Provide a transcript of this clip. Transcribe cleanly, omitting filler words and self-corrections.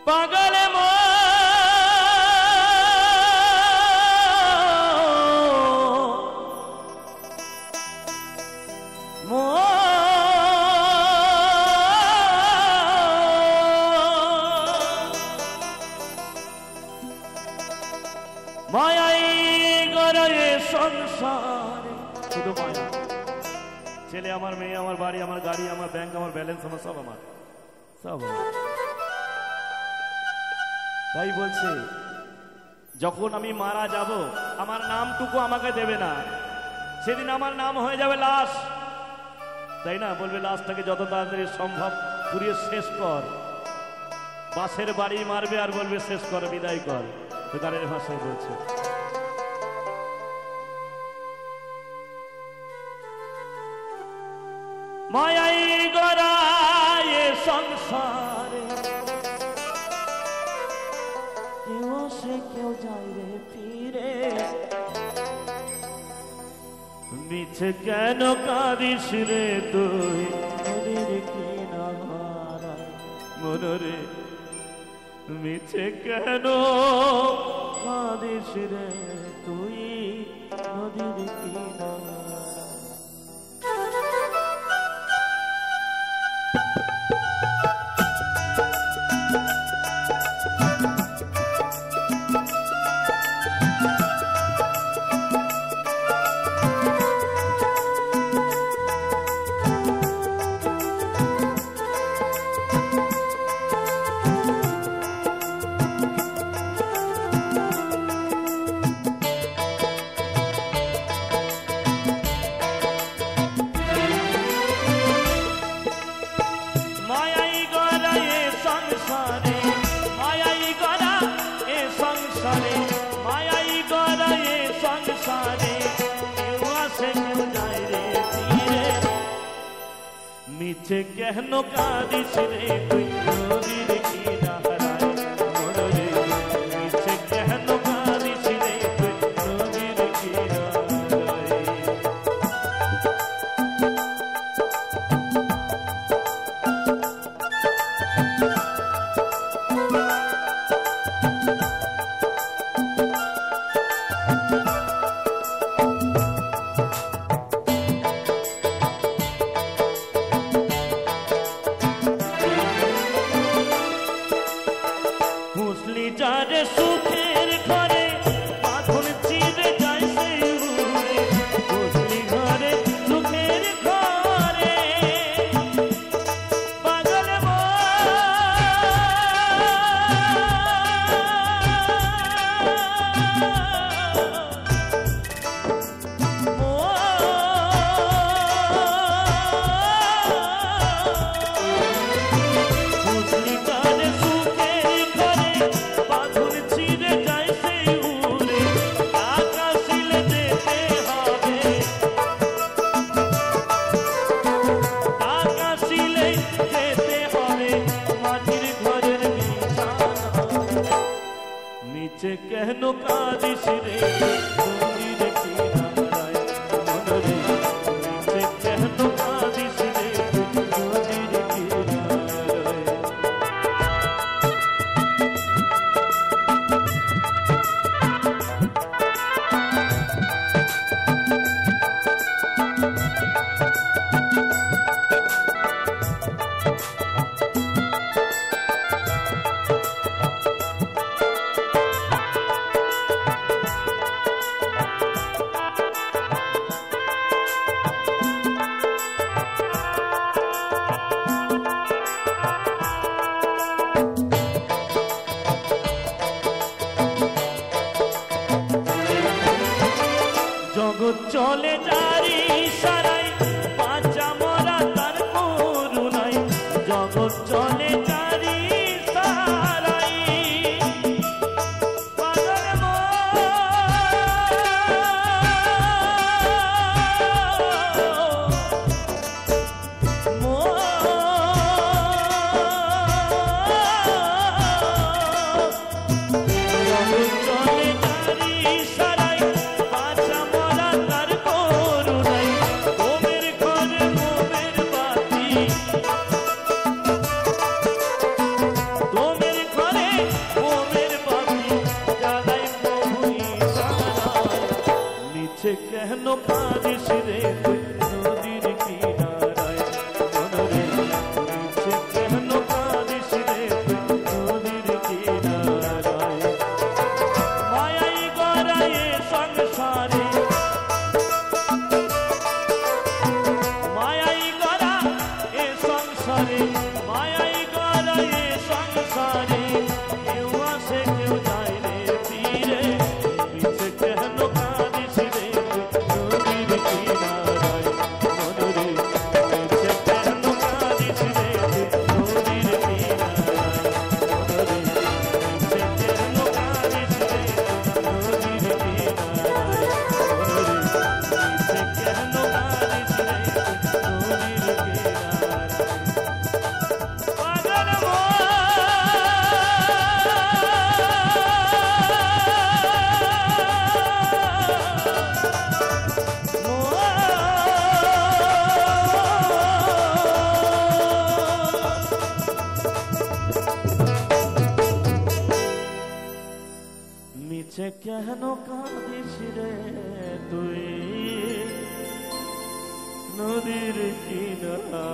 পাগল মায়াই গড়ে সংসারে শুধু মায়া। ছেলে আমার, মেয়ে আমার, বাড়ি আমার, গাড়ি আমার, ব্যাংক আমার, ব্যালেন্স আমার, সব আমার, সব আমার। তাই বলছে যখন আমি মারা যাব আমার নামটুকু আমাকে দেবে না, সেদিন আমার নাম হয়ে যাবে লাশ, তাই না? বলবে লাশটাকে যত তাড়াতাড়ি সম্ভব পুড়িয়ে শেষ কর। বাসের বাড়ি মারবে আর বলবে শেষ কর, বিদায় কর। তো গানের ভাষায় বলছে মায়াই গড়ায় সংসারে, কেউ সে কেউ যায় রে ফিরে। মিছে কেন কাঁদিস রে তুই নদীর কিনারায় মনরে, মিছে কেন কাঁদিস রে তুই নদীর কিনারায়। মিছে কেন কাঁদিস রে তুই নদীর কিনারায় মনরে, মিছে কেন কাঁদিস রে তুই নদীর কিনারায়। যারে সুখের ঘরে বাঁধন চিরে যায় সেই উড়ে, বসলি ঘরে সুখের ঘরে পাগল বসলি যারে সুখের ঘরে বাঁধন চিরে যায় সেই উড়ে, আকাশিলে যেতে হবে, আকাশিলে যেতে হবে মাটির ঘরের বিছানা। নিচে কেন কাঁদিস রে নদীর কিনারায় মনরে, নিচে কেন কাঁদিস রে নদীর কিনারায়। ধারে মায়াই গড়াই সংসারে কেউ আসে কেউ যায় রে ফিরে মিছে কেন কাঁদিস রে নদীর কিনারায় মনরে মিছে কেন কাঁদিস রে নদীর কিনারায় মনরে মিছে কেন কাঁদিস রে নদীর কিনারায় মনরে মিছে কেন কাঁদিস রে নদীর কিনারায় পাগল মিছে কেন কাঁদিস রে তুই নদীর কিনারা